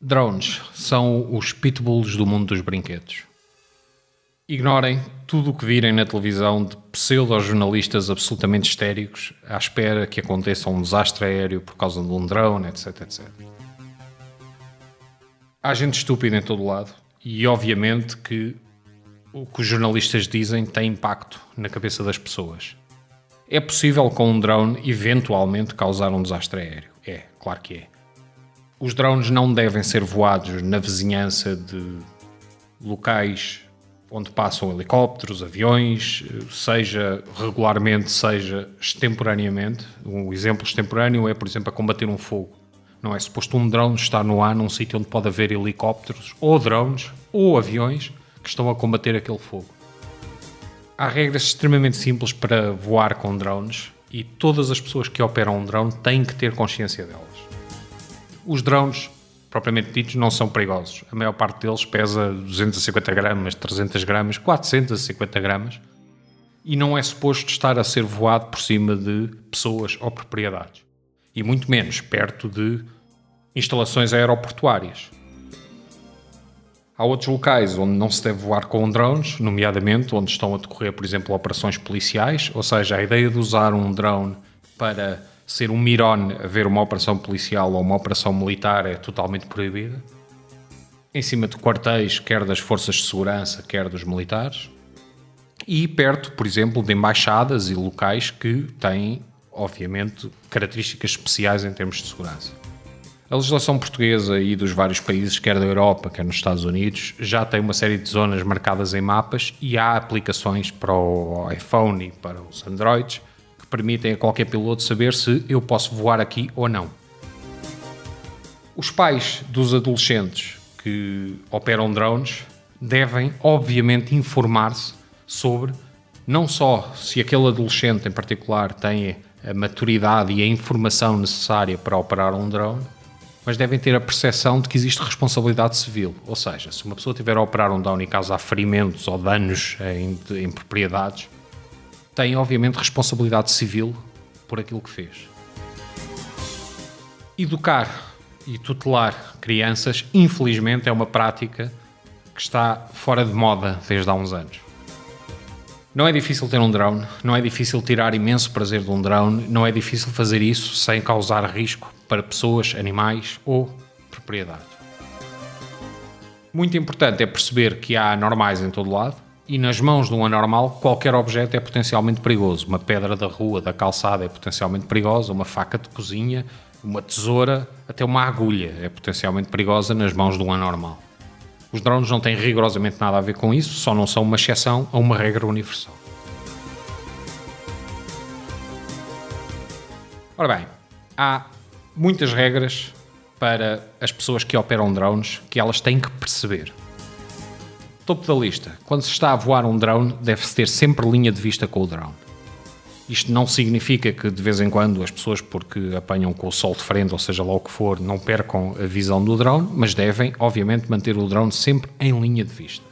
Drones são os pitbulls do mundo dos brinquedos. Ignorem tudo o que virem na televisão de pseudo-jornalistas absolutamente histéricos à espera que aconteça um desastre aéreo por causa de um drone, etc, etc. Há gente estúpida em todo lado e obviamente que o que os jornalistas dizem tem impacto na cabeça das pessoas. É possível com um drone eventualmente causar um desastre aéreo? É, claro que é. Os drones não devem ser voados na vizinhança de locais onde passam helicópteros, aviões, seja regularmente, seja extemporaneamente. Um exemplo extemporâneo é, por exemplo, a combater um fogo. Não é suposto um drone estar no ar num sítio onde pode haver helicópteros, ou drones, ou aviões que estão a combater aquele fogo. Há regras extremamente simples para voar com drones e todas as pessoas que operam um drone têm que ter consciência delas. Os drones, propriamente ditos, não são perigosos. A maior parte deles pesa 250 gramas, 300 gramas, 450 gramas e não é suposto estar a ser voado por cima de pessoas ou propriedades. E muito menos perto de instalações aeroportuárias. Há outros locais onde não se deve voar com drones, nomeadamente onde estão a decorrer, por exemplo, operações policiais, ou seja, a ideia de usar um drone para ser um mirone a ver uma operação policial ou uma operação militar é totalmente proibida. Em cima de quartéis, quer das forças de segurança, quer dos militares. E perto, por exemplo, de embaixadas e locais que têm, obviamente, características especiais em termos de segurança. A legislação portuguesa e dos vários países, quer da Europa, quer nos Estados Unidos, já tem uma série de zonas marcadas em mapas e há aplicações para o iPhone e para os Androids que permitem a qualquer piloto saber se eu posso voar aqui ou não. Os pais dos adolescentes que operam drones devem, obviamente, informar-se sobre não só se aquele adolescente em particular tem a maturidade e a informação necessária para operar um drone, mas devem ter a percepção de que existe responsabilidade civil. Ou seja, se uma pessoa tiver a operar um drone e causar ferimentos ou danos em propriedades, tem obviamente responsabilidade civil por aquilo que fez. Educar e tutelar crianças, infelizmente, é uma prática que está fora de moda desde há uns anos. Não é difícil ter um drone, não é difícil tirar imenso prazer de um drone, não é difícil fazer isso sem causar risco para pessoas, animais ou propriedades. Muito importante é perceber que há anormais em todo lado e nas mãos de um anormal qualquer objeto é potencialmente perigoso. Uma pedra da rua, da calçada é potencialmente perigosa, uma faca de cozinha, uma tesoura, até uma agulha é potencialmente perigosa nas mãos de um anormal. Os drones não têm rigorosamente nada a ver com isso, só não são uma exceção a uma regra universal. Ora bem, há muitas regras para as pessoas que operam drones que elas têm que perceber. Topo da lista. Quando se está a voar um drone, deve-se ter sempre linha de vista com o drone. Isto não significa que de vez em quando as pessoas, porque apanham com o sol de frente, ou seja lá o que for, não percam a visão do drone, mas devem, obviamente, manter o drone sempre em linha de vista.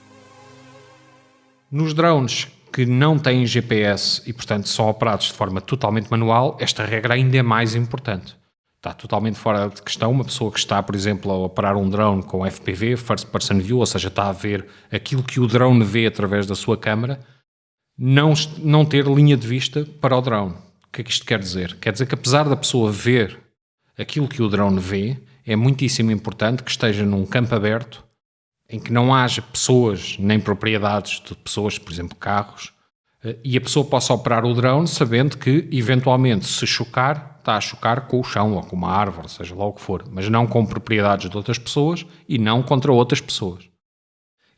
Nos drones que não têm GPS e, portanto, são operados de forma totalmente manual, esta regra ainda é mais importante. Está totalmente fora de questão uma pessoa que está, por exemplo, a operar um drone com FPV, First Person View, ou seja, está a ver aquilo que o drone vê através da sua câmara, não ter linha de vista para o drone. O que é que isto quer dizer? Quer dizer que apesar da pessoa ver aquilo que o drone vê, é muitíssimo importante que esteja num campo aberto em que não haja pessoas nem propriedades de pessoas, por exemplo, carros, e a pessoa possa operar o drone sabendo que, eventualmente, se chocar, está a chocar com o chão ou com uma árvore, seja lá o que for, mas não com propriedades de outras pessoas e não contra outras pessoas.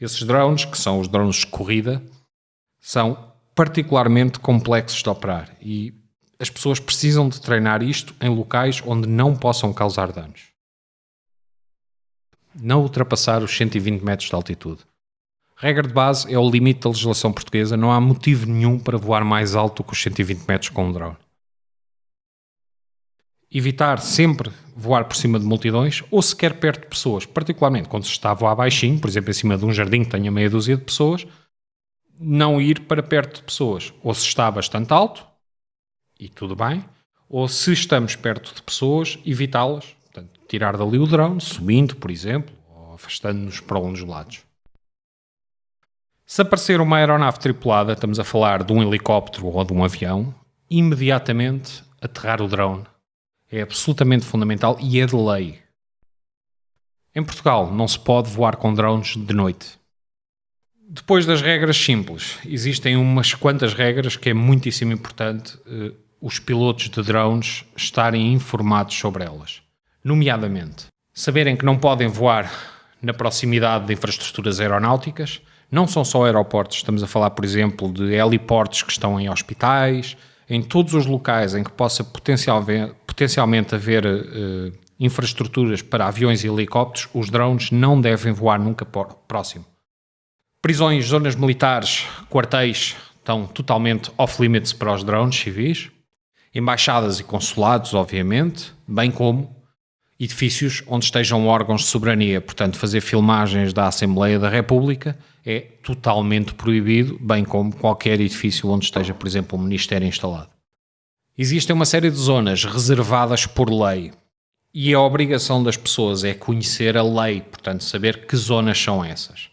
Esses drones, que são os drones de corrida, são particularmente complexos de operar e as pessoas precisam de treinar isto em locais onde não possam causar danos. Não ultrapassar os 120 metros de altitude. Regra de base é o limite da legislação portuguesa, não há motivo nenhum para voar mais alto que os 120 metros com um drone. Evitar sempre voar por cima de multidões ou sequer perto de pessoas, particularmente quando se está a voar baixinho, por exemplo em cima de um jardim que tenha meia dúzia de pessoas, não ir para perto de pessoas. Ou se está bastante alto, e tudo bem, ou se estamos perto de pessoas, evitá-las. Portanto, tirar dali o drone, subindo, por exemplo, ou afastando-nos para um dos lados. Se aparecer uma aeronave tripulada, estamos a falar de um helicóptero ou de um avião, imediatamente aterrar o drone. É absolutamente fundamental e é de lei. Em Portugal não se pode voar com drones de noite. Depois das regras simples, existem umas quantas regras que é muitíssimo importante os pilotos de drones estarem informados sobre elas. Nomeadamente, saberem que não podem voar na proximidade de infraestruturas aeronáuticas. Não são só aeroportos, estamos a falar, por exemplo, de heliportos que estão em hospitais, em todos os locais em que possa potencialmente haver infraestruturas para aviões e helicópteros, os drones não devem voar nunca próximo. Prisões, zonas militares, quartéis estão totalmente off-limits para os drones civis. Embaixadas e consulados, obviamente, bem como edifícios onde estejam órgãos de soberania. Portanto, fazer filmagens da Assembleia da República é totalmente proibido, bem como qualquer edifício onde esteja, por exemplo, um ministério instalado. Existem uma série de zonas reservadas por lei e a obrigação das pessoas é conhecer a lei, portanto, saber que zonas são essas.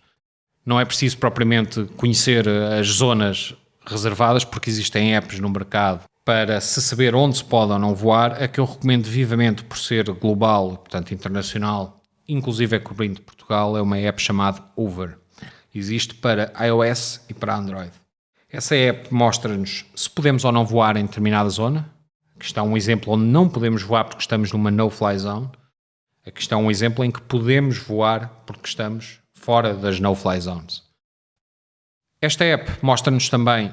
Não é preciso propriamente conhecer as zonas reservadas, porque existem apps no mercado para se saber onde se pode ou não voar. A que eu recomendo vivamente, por ser global, portanto internacional, inclusive é cobrindo Portugal, é uma app chamada Over. Existe para iOS e para Android. Essa app mostra-nos se podemos ou não voar em determinada zona. Aqui está um exemplo onde não podemos voar porque estamos numa no-fly zone. Aqui está um exemplo em que podemos voar porque estamos fora das no-fly zones. Esta app mostra-nos também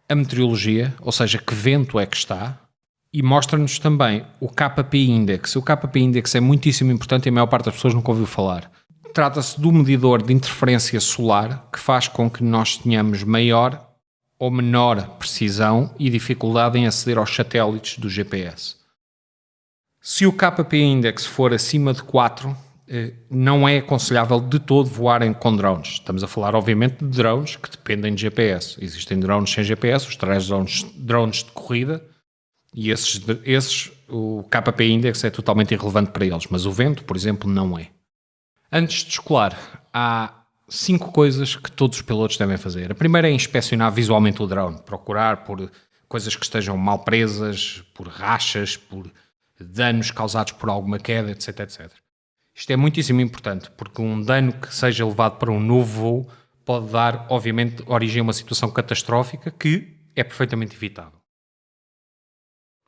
a meteorologia, ou seja, que vento é que está, e mostra-nos também o KPI Index. O KPI Index é muitíssimo importante e a maior parte das pessoas nunca ouviu falar. Trata-se do medidor de interferência solar que faz com que nós tenhamos maior ou menor precisão e dificuldade em aceder aos satélites do GPS. Se o KPI Index for acima de 4, não é aconselhável de todo voarem com drones. Estamos a falar, obviamente, de drones que dependem de GPS. Existem drones sem GPS, os tais drones de corrida, e esses o KPI Index é totalmente irrelevante para eles, mas o vento, por exemplo, não é. Antes de escolar, há 5 coisas que todos os pilotos devem fazer. A primeira é inspecionar visualmente o drone, procurar por coisas que estejam mal presas, por rachas, por danos causados por alguma queda, etc, etc. Isto é muitíssimo importante, porque um dano que seja levado para um novo voo pode dar, obviamente, origem a uma situação catastrófica que é perfeitamente evitável.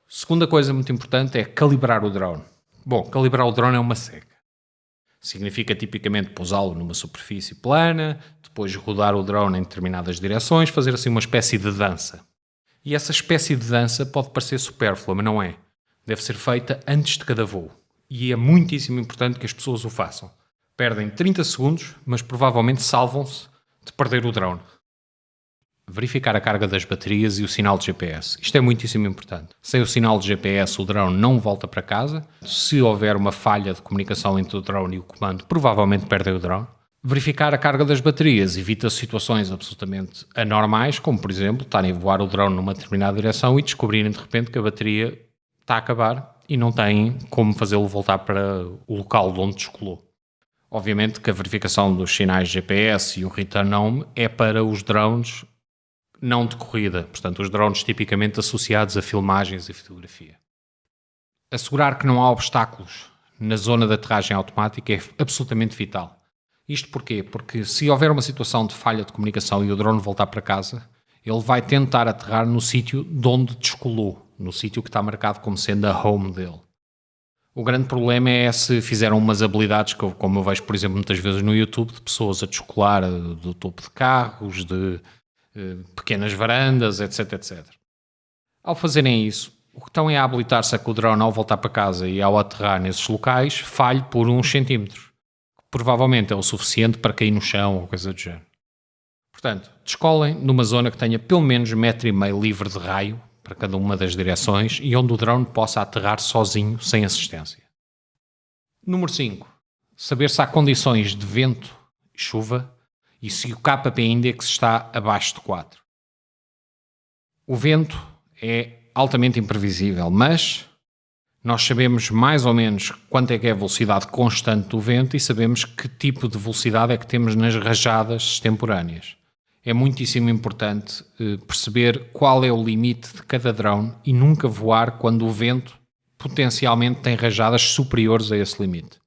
Segunda coisa muito importante é calibrar o drone. Bom, calibrar o drone é uma seca. Significa tipicamente pousá-lo numa superfície plana, depois rodar o drone em determinadas direções, fazer assim uma espécie de dança. E essa espécie de dança pode parecer supérflua, mas não é. Deve ser feita antes de cada voo. E é muitíssimo importante que as pessoas o façam. Perdem 30 segundos, mas provavelmente salvam-se de perder o drone. Verificar a carga das baterias e o sinal de GPS. Isto é muitíssimo importante. Sem o sinal de GPS, o drone não volta para casa. Se houver uma falha de comunicação entre o drone e o comando, provavelmente perdem o drone. Verificar a carga das baterias evita situações absolutamente anormais, como, por exemplo, estarem a voar o drone numa determinada direção e descobrirem de repente que a bateria está a acabar e não têm como fazê-lo voltar para o local de onde descolou. Obviamente que a verificação dos sinais de GPS e o return home é para os drones não de corrida, portanto os drones tipicamente associados a filmagens e fotografia. Assegurar que não há obstáculos na zona de aterragem automática é absolutamente vital. Isto porquê? Porque se houver uma situação de falha de comunicação e o drone voltar para casa, ele vai tentar aterrar no sítio de onde descolou, no sítio que está marcado como sendo a home dele. O grande problema é se fizeram umas habilidades, como eu vejo, por exemplo, muitas vezes no YouTube, de pessoas a descolar do topo de carros, de pequenas varandas, etc, etc. Ao fazerem isso, o que estão é a habilitar-se a que o drone, ao voltar para casa e ao aterrar nesses locais, falhe por uns centímetros. Que provavelmente é o suficiente para cair no chão ou coisa do género. Portanto, descolem numa zona que tenha pelo menos 1,5 m livre de raio para cada uma das direções e onde o drone possa aterrar sozinho, sem assistência. Número 5. Saber se há condições de vento e chuva e se o KPI Index está abaixo de 4. O vento é altamente imprevisível, mas Nós sabemos mais ou menos quanto é que é a velocidade constante do vento e sabemos que tipo de velocidade é que temos nas rajadas extemporâneas. É muitíssimo importante perceber qual é o limite de cada drone e nunca voar quando o vento potencialmente tem rajadas superiores a esse limite.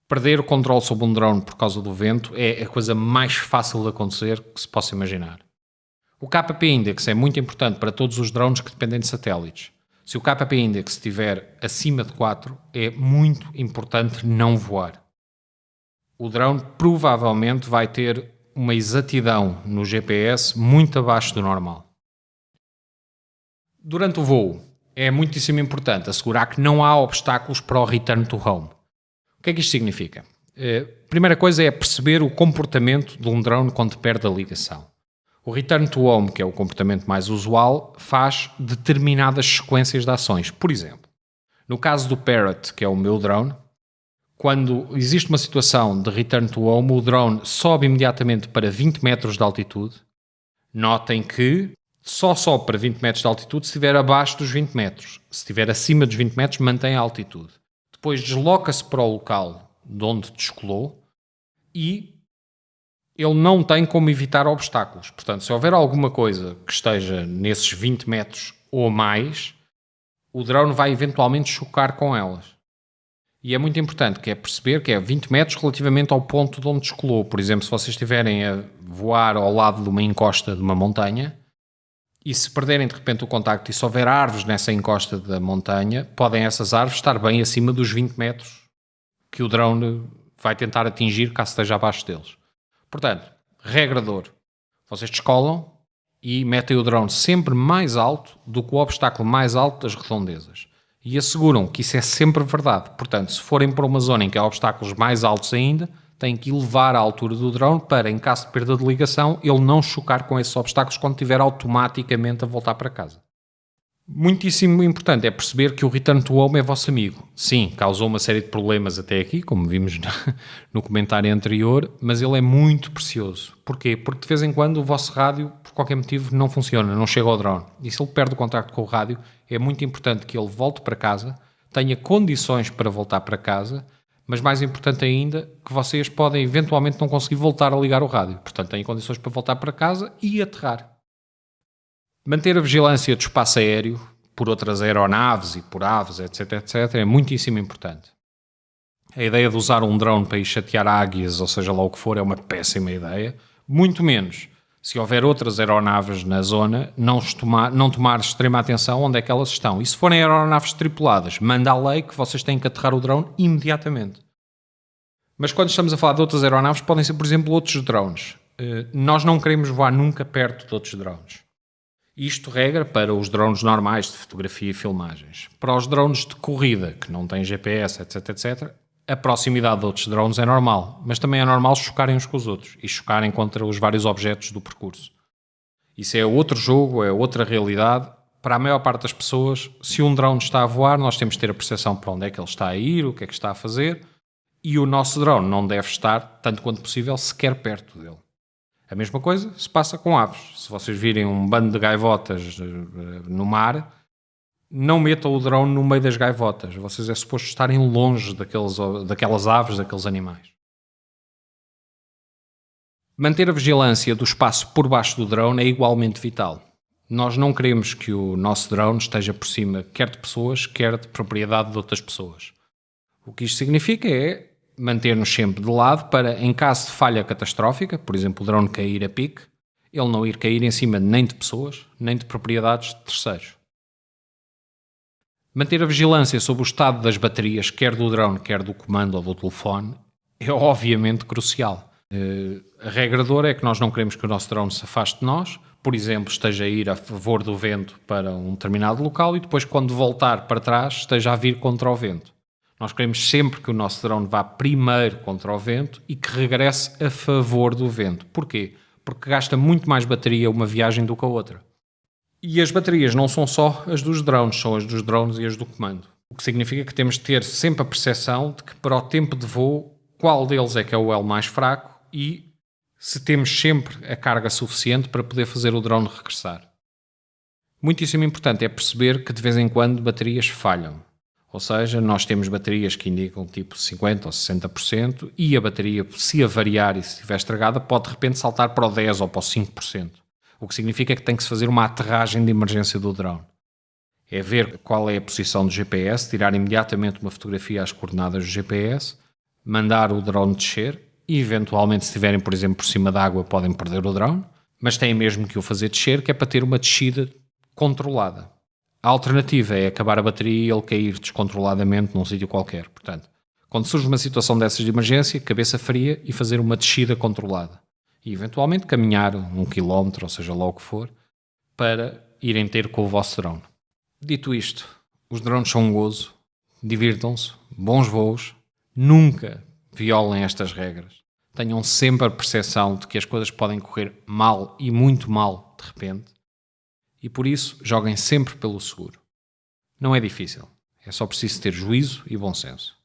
Perder o controle sobre um drone por causa do vento é a coisa mais fácil de acontecer que se possa imaginar. O KP Index é muito importante para todos os drones que dependem de satélites. Se o KP Index estiver acima de 4, é muito importante não voar. O drone provavelmente vai ter uma exatidão no GPS muito abaixo do normal. Durante o voo, é muitíssimo importante assegurar que não há obstáculos para o return to home. O que é que isto significa? A primeira coisa é perceber o comportamento de um drone quando perde a ligação. O return to home, que é o comportamento mais usual, faz determinadas sequências de ações. Por exemplo, no caso do Parrot, que é o meu drone, quando existe uma situação de return to home, o drone sobe imediatamente para 20 metros de altitude. Notem que só sobe para 20 metros de altitude se estiver abaixo dos 20 metros. Se estiver acima dos 20 metros, mantém a altitude. Depois desloca-se para o local de onde descolou e ele não tem como evitar obstáculos. Portanto, se houver alguma coisa que esteja nesses 20 metros ou mais, o drone vai eventualmente chocar com elas. E é muito importante que é perceber que é 20 metros relativamente ao ponto de onde descolou. Por exemplo, se vocês estiverem a voar ao lado de uma encosta de uma montanha e se perderem de repente o contacto e se houver árvores nessa encosta da montanha, podem essas árvores estar bem acima dos 20 metros que o drone vai tentar atingir caso esteja abaixo deles. Portanto, regra de ouro, vocês descolam e metem o drone sempre mais alto do que o obstáculo mais alto das redondezas. E asseguram que isso é sempre verdade. Portanto, se forem para uma zona em que há obstáculos mais altos ainda, têm que elevar a altura do drone para, em caso de perda de ligação, ele não chocar com esses obstáculos quando estiver automaticamente a voltar para casa. Muitíssimo importante é perceber que o return to home é vosso amigo. Sim, causou uma série de problemas até aqui, como vimos no comentário anterior, mas ele é muito precioso. Porquê? Porque de vez em quando o vosso rádio, por qualquer motivo, não funciona, não chega ao drone. E se ele perde o contacto com o rádio, é muito importante que ele volte para casa, tenha condições para voltar para casa, mas mais importante ainda, que vocês podem eventualmente não conseguir voltar a ligar o rádio. Portanto, têm condições para voltar para casa e aterrar. Manter a vigilância do espaço aéreo por outras aeronaves e por aves, etc, etc, é muitíssimo importante. A ideia de usar um drone para ir chatear águias, ou seja lá o que for, é uma péssima ideia. Muito menos se houver outras aeronaves na zona, não tomar extrema atenção onde é que elas estão. E se forem aeronaves tripuladas, manda a lei que vocês têm que aterrar o drone imediatamente. Mas quando estamos a falar de outras aeronaves, podem ser, por exemplo, outros drones. Nós não queremos voar nunca perto de outros drones. Isto regra para os drones normais de fotografia e filmagens. Para os drones de corrida, que não têm GPS, etc, etc, a proximidade de outros drones é normal, mas também é normal chocarem uns com os outros e chocarem contra os vários objetos do percurso. Isso é outro jogo, é outra realidade. Para a maior parte das pessoas, se um drone está a voar, nós temos de ter a percepção para onde é que ele está a ir, o que é que está a fazer, e o nosso drone não deve estar, tanto quanto possível, sequer perto dele. A mesma coisa se passa com aves. Se vocês virem um bando de gaivotas no mar, não metam o drone no meio das gaivotas. Vocês é suposto estarem longe daquelas aves, daqueles animais. Manter a vigilância do espaço por baixo do drone é igualmente vital. Nós não queremos que o nosso drone esteja por cima quer de pessoas, quer de propriedade de outras pessoas. O que isto significa é manter-nos sempre de lado para, em caso de falha catastrófica, por exemplo, o drone cair a pique, ele não ir cair em cima nem de pessoas, nem de propriedades de terceiros. Manter a vigilância sobre o estado das baterias, quer do drone, quer do comando ou do telefone, é obviamente crucial. A regra de ouro é que nós não queremos que o nosso drone se afaste de nós, por exemplo, esteja a ir a favor do vento para um determinado local e depois, quando voltar para trás, esteja a vir contra o vento. Nós queremos sempre que o nosso drone vá primeiro contra o vento e que regresse a favor do vento. Porquê? Porque gasta muito mais bateria uma viagem do que a outra. E as baterias não são só as dos drones, são as dos drones e as do comando. O que significa que temos de ter sempre a percepção de que para o tempo de voo, qual deles é que é o elo mais fraco e se temos sempre a carga suficiente para poder fazer o drone regressar. Muitíssimo importante é perceber que de vez em quando baterias falham. Ou seja, nós temos baterias que indicam tipo 50% ou 60% e a bateria, se avariar e se estiver estragada, pode de repente saltar para o 10% ou para o 5%. O que significa que tem que se fazer uma aterragem de emergência do drone. É ver qual é a posição do GPS, tirar imediatamente uma fotografia às coordenadas do GPS, mandar o drone descer e eventualmente se estiverem, por exemplo, por cima da água podem perder o drone, mas têm mesmo que o fazer descer, que é para ter uma descida controlada. A alternativa é acabar a bateria e ele cair descontroladamente num sítio qualquer. Portanto, quando surge uma situação dessas de emergência, cabeça fria e fazer uma descida controlada. E eventualmente caminhar 1 quilómetro, ou seja lá o que for, para irem ter com o vosso drone. Dito isto, os drones são um gozo, divirtam-se, bons voos, nunca violem estas regras. Tenham sempre a percepção de que as coisas podem correr mal e muito mal de repente. E por isso, joguem sempre pelo seguro. Não é difícil. É só preciso ter juízo e bom senso.